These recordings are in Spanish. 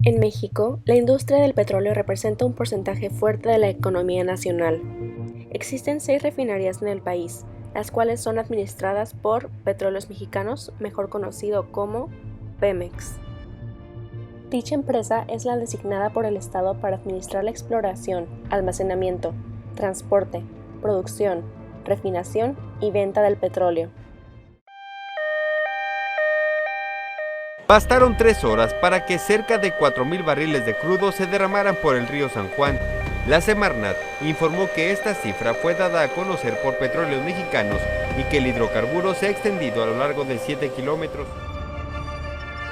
En México, la industria del petróleo representa un porcentaje fuerte de la economía nacional. Existen 6 refinerías en el país, las cuales son administradas por Petróleos Mexicanos, mejor conocido como Pemex. Dicha empresa es la designada por el Estado para administrar la exploración, almacenamiento, transporte, producción, refinación y venta del petróleo. Bastaron 3 horas para que cerca de 4,000 barriles de crudo se derramaran por el río San Juan. La Semarnat informó que esta cifra fue dada a conocer por Petróleos Mexicanos y que el hidrocarburo se ha extendido a lo largo de 7 kilómetros.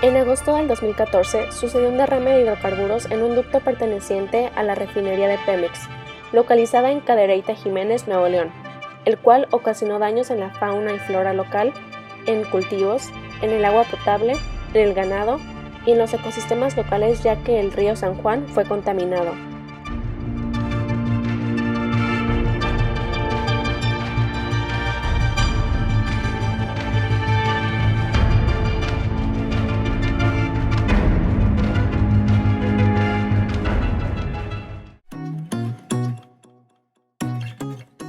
En agosto del 2014 sucedió un derrame de hidrocarburos en un ducto perteneciente a la refinería de Pemex, localizada en Cadereyta Jiménez, Nuevo León, el cual ocasionó daños en la fauna y flora local, en cultivos, en el agua potable, en el ganado y en los ecosistemas locales, ya que el río San Juan fue contaminado.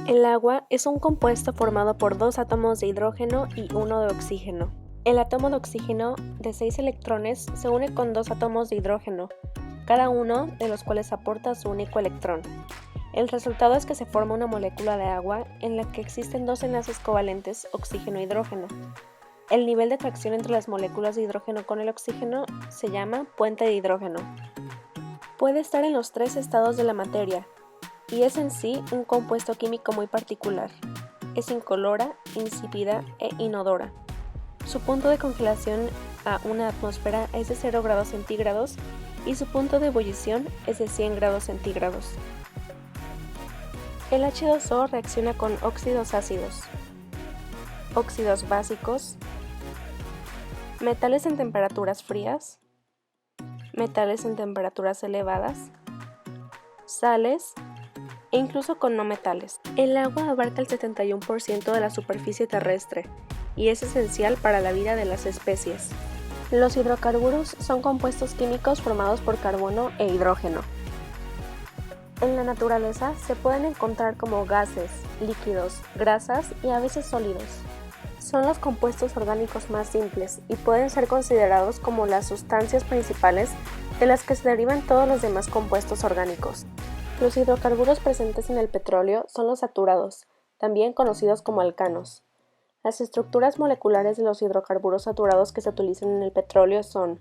El agua es un compuesto formado por 2 átomos de hidrógeno y 1 de oxígeno. El átomo de oxígeno de 6 electrones se une con 2 átomos de hidrógeno, cada uno de los cuales aporta su único electrón. El resultado es que se forma una molécula de agua en la que existen 2 enlaces covalentes oxígeno-hidrógeno. El nivel de atracción entre las moléculas de hidrógeno con el oxígeno se llama puente de hidrógeno. Puede estar en los 3 estados de la materia, y es en sí un compuesto químico muy particular. Es incolora, insípida e inodora. Su punto de congelación a una atmósfera es de 0 grados centígrados y su punto de ebullición es de 100 grados centígrados. El H2O reacciona con óxidos ácidos, óxidos básicos, metales en temperaturas frías, metales en temperaturas elevadas, sales e incluso con no metales. El agua abarca el 71% de la superficie terrestre y es esencial para la vida de las especies. Los hidrocarburos son compuestos químicos formados por carbono e hidrógeno. En la naturaleza se pueden encontrar como gases, líquidos, grasas y a veces sólidos. Son los compuestos orgánicos más simples y pueden ser considerados como las sustancias principales de las que se derivan todos los demás compuestos orgánicos. Los hidrocarburos presentes en el petróleo son los saturados, también conocidos como alcanos. Las estructuras moleculares de los hidrocarburos saturados que se utilizan en el petróleo son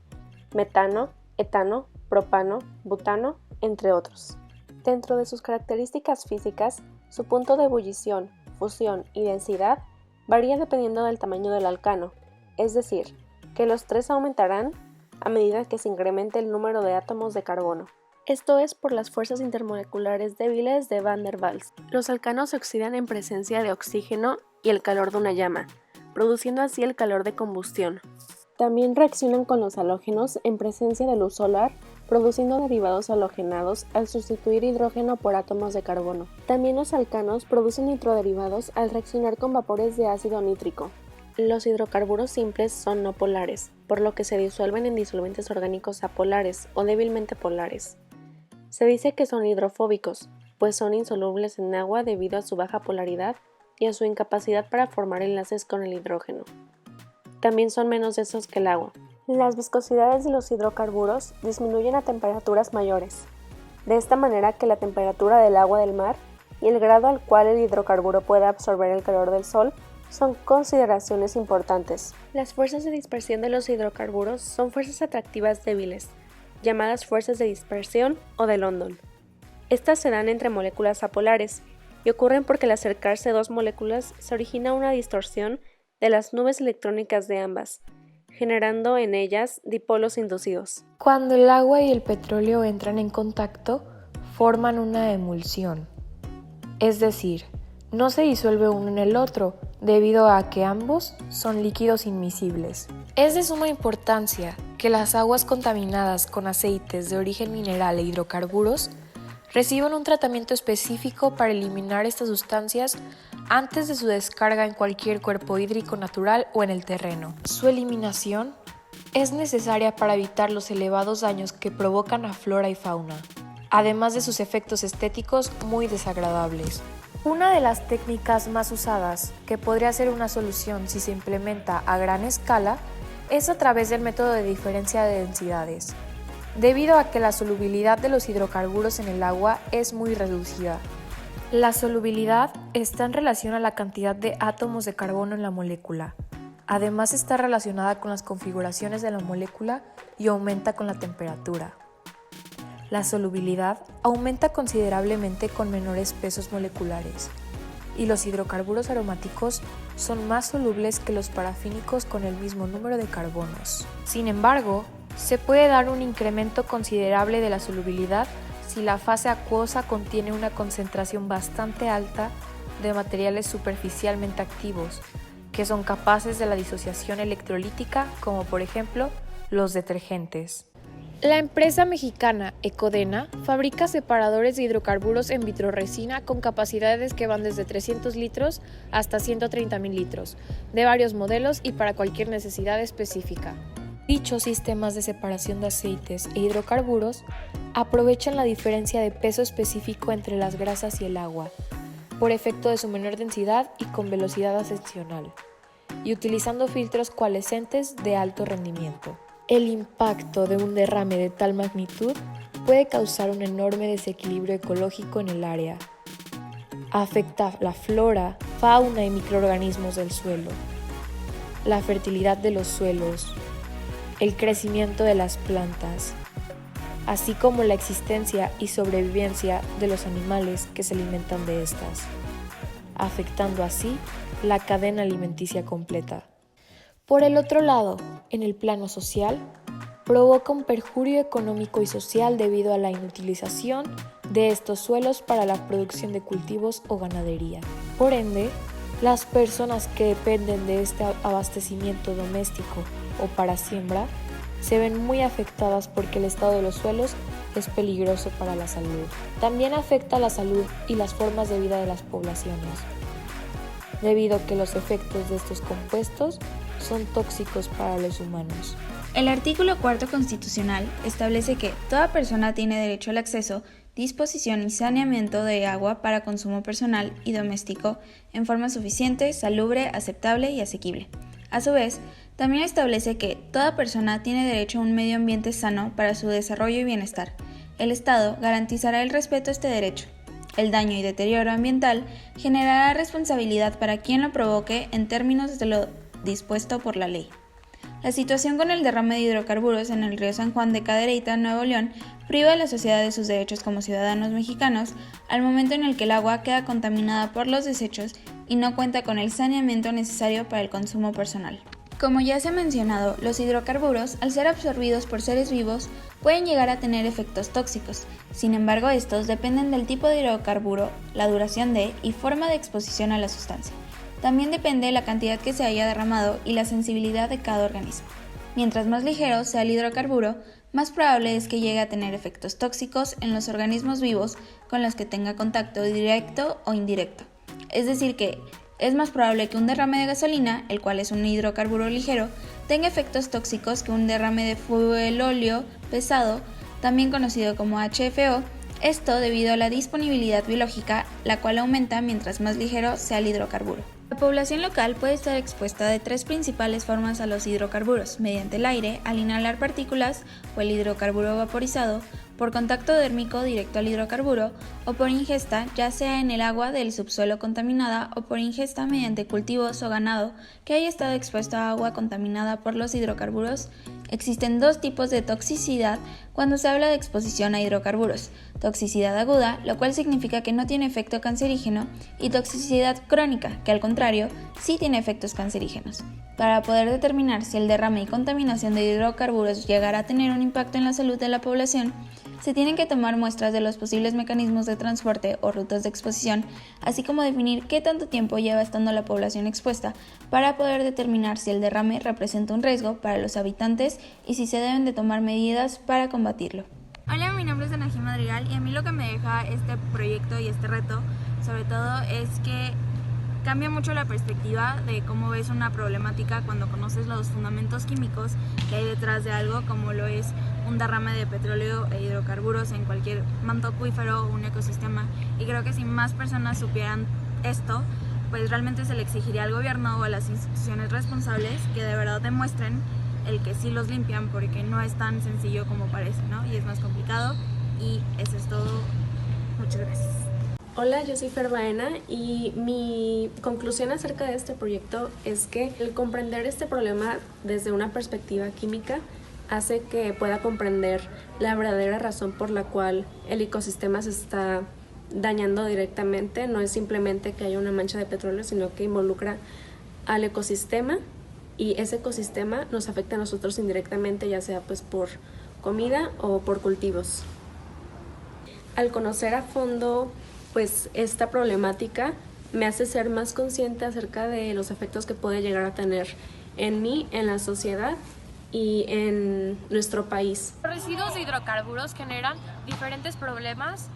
metano, etano, propano, butano, entre otros. Dentro de sus características físicas, su punto de ebullición, fusión y densidad varía dependiendo del tamaño del alcano, es decir, que los 3 aumentarán a medida que se incremente el número de átomos de carbono. Esto es por las fuerzas intermoleculares débiles de Van der Waals. Los alcanos se oxidan en presencia de oxígeno y el calor de una llama, produciendo así el calor de combustión. También reaccionan con los halógenos en presencia de luz solar, produciendo derivados halogenados al sustituir hidrógeno por átomos de carbono. También los alcanos producen nitroderivados al reaccionar con vapores de ácido nítrico. Los hidrocarburos simples son no polares, por lo que se disuelven en disolventes orgánicos apolares o débilmente polares. Se dice que son hidrofóbicos, pues son insolubles en agua debido a su baja polaridad y a su incapacidad para formar enlaces con el hidrógeno. También son menos densos que el agua. Las viscosidades de los hidrocarburos disminuyen a temperaturas mayores, de esta manera que la temperatura del agua del mar y el grado al cual el hidrocarburo puede absorber el calor del sol son consideraciones importantes. Las fuerzas de dispersión de los hidrocarburos son fuerzas atractivas débiles, llamadas fuerzas de dispersión o de London. Estas se dan entre moléculas apolares y ocurren porque al acercarse 2 moléculas se origina una distorsión de las nubes electrónicas de ambas, generando en ellas dipolos inducidos. Cuando el agua y el petróleo entran en contacto, forman una emulsión, es decir, no se disuelve uno en el otro, debido a que ambos son líquidos inmiscibles. Es de suma importancia que las aguas contaminadas con aceites de origen mineral e hidrocarburos reciban un tratamiento específico para eliminar estas sustancias antes de su descarga en cualquier cuerpo hídrico natural o en el terreno. Su eliminación es necesaria para evitar los elevados daños que provocan a flora y fauna, además de sus efectos estéticos muy desagradables. Una de las técnicas más usadas, que podría ser una solución si se implementa a gran escala, es a través del método de diferencia de densidades, debido a que la solubilidad de los hidrocarburos en el agua es muy reducida. La solubilidad está en relación a la cantidad de átomos de carbono en la molécula. Además está relacionada con las configuraciones de la molécula y aumenta con la temperatura. La solubilidad aumenta considerablemente con menores pesos moleculares, y los hidrocarburos aromáticos son más solubles que los parafínicos con el mismo número de carbonos. Sin embargo, se puede dar un incremento considerable de la solubilidad si la fase acuosa contiene una concentración bastante alta de materiales superficialmente activos, que son capaces de la disociación electrolítica, como por ejemplo los detergentes. La empresa mexicana Ecodena fabrica separadores de hidrocarburos en vitroresina con capacidades que van desde 300 litros hasta 130.000 litros, de varios modelos y para cualquier necesidad específica. Dichos sistemas de separación de aceites e hidrocarburos aprovechan la diferencia de peso específico entre las grasas y el agua, por efecto de su menor densidad y con velocidad ascensional, y utilizando filtros coalescentes de alto rendimiento. El impacto de un derrame de tal magnitud puede causar un enorme desequilibrio ecológico en el área. Afecta la flora, fauna y microorganismos del suelo, la fertilidad de los suelos, el crecimiento de las plantas, así como la existencia y sobrevivencia de los animales que se alimentan de estas, afectando así la cadena alimenticia completa. Por el otro lado, en el plano social, provoca un perjurio económico y social debido a la inutilización de estos suelos para la producción de cultivos o ganadería. Por ende, las personas que dependen de este abastecimiento doméstico o para siembra se ven muy afectadas porque el estado de los suelos es peligroso para la salud. También afecta la salud y las formas de vida de las poblaciones, debido a que los efectos de estos compuestos son tóxicos para los humanos. El artículo 4 constitucional establece que toda persona tiene derecho al acceso, disposición y saneamiento de agua para consumo personal y doméstico en forma suficiente, salubre, aceptable y asequible. A su vez, también establece que toda persona tiene derecho a un medio ambiente sano para su desarrollo y bienestar. El Estado garantizará el respeto a este derecho. El daño y deterioro ambiental generará responsabilidad para quien lo provoque en términos de lo dispuesto por la ley. La situación con el derrame de hidrocarburos en el río San Juan de Cadereyta, Nuevo León, priva a la sociedad de sus derechos como ciudadanos mexicanos al momento en el que el agua queda contaminada por los desechos y no cuenta con el saneamiento necesario para el consumo personal. Como ya se ha mencionado, los hidrocarburos, al ser absorbidos por seres vivos, pueden llegar a tener efectos tóxicos. Sin embargo, estos dependen del tipo de hidrocarburo, la duración de y forma de exposición a la sustancia. También depende la cantidad que se haya derramado y la sensibilidad de cada organismo. Mientras más ligero sea el hidrocarburo, más probable es que llegue a tener efectos tóxicos en los organismos vivos con los que tenga contacto directo o indirecto. Es decir que es más probable que un derrame de gasolina, el cual es un hidrocarburo ligero, tenga efectos tóxicos que un derrame de fuelóleo pesado, también conocido como HFO, esto debido a la disponibilidad biológica, la cual aumenta mientras más ligero sea el hidrocarburo. La población local puede estar expuesta de tres principales formas a los hidrocarburos: mediante el aire, al inhalar partículas o el hidrocarburo vaporizado, por contacto dérmico directo al hidrocarburo o por ingesta, ya sea en el agua del subsuelo contaminada o por ingesta mediante cultivos o ganado que haya estado expuesto a agua contaminada por los hidrocarburos. Existen dos tipos de toxicidad cuando se habla de exposición a hidrocarburos: toxicidad aguda, lo cual significa que no tiene efecto cancerígeno, y toxicidad crónica, que al contrario, sí tiene efectos cancerígenos. Para poder determinar si el derrame y contaminación de hidrocarburos llegará a tener un impacto en la salud de la población, se tienen que tomar muestras de los posibles mecanismos de transporte o rutas de exposición, así como definir qué tanto tiempo lleva estando la población expuesta para poder determinar si el derrame representa un riesgo para los habitantes y si se deben de tomar medidas para combatirlo. Hola, mi nombre es Anají Madrigal y a mí lo que me deja este proyecto y este reto, sobre todo, es que cambia mucho la perspectiva de cómo ves una problemática cuando conoces los fundamentos químicos que hay detrás de algo, como lo es un derrame de petróleo e hidrocarburos en cualquier manto acuífero o un ecosistema. Y creo que si más personas supieran esto, pues realmente se le exigiría al gobierno o a las instituciones responsables que de verdad demuestren el que sí los limpian, porque no es tan sencillo como parece, ¿no? Y es más complicado. Y eso es todo. Muchas gracias. Hola, yo soy Fer Baena y mi conclusión acerca de este proyecto es que el comprender este problema desde una perspectiva química hace que pueda comprender la verdadera razón por la cual el ecosistema se está dañando directamente. No es simplemente que haya una mancha de petróleo, sino que involucra al ecosistema y ese ecosistema nos afecta a nosotros indirectamente, ya sea pues por comida o por cultivos. Al conocer a fondo pues esta problemática me hace ser más consciente acerca de los efectos que puede llegar a tener en mí, en la sociedad y en nuestro país. Los residuos de hidrocarburos generan diferentes problemas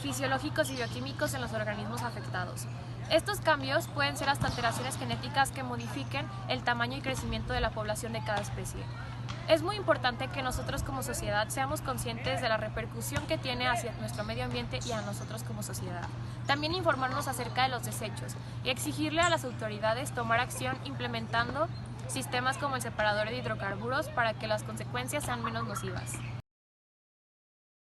fisiológicos y bioquímicos en los organismos afectados. Estos cambios pueden ser hasta alteraciones genéticas que modifiquen el tamaño y crecimiento de la población de cada especie. Es muy importante que nosotros como sociedad seamos conscientes de la repercusión que tiene hacia nuestro medio ambiente y a nosotros como sociedad. También informarnos acerca de los desechos y exigirle a las autoridades tomar acción implementando sistemas como el separador de hidrocarburos para que las consecuencias sean menos nocivas.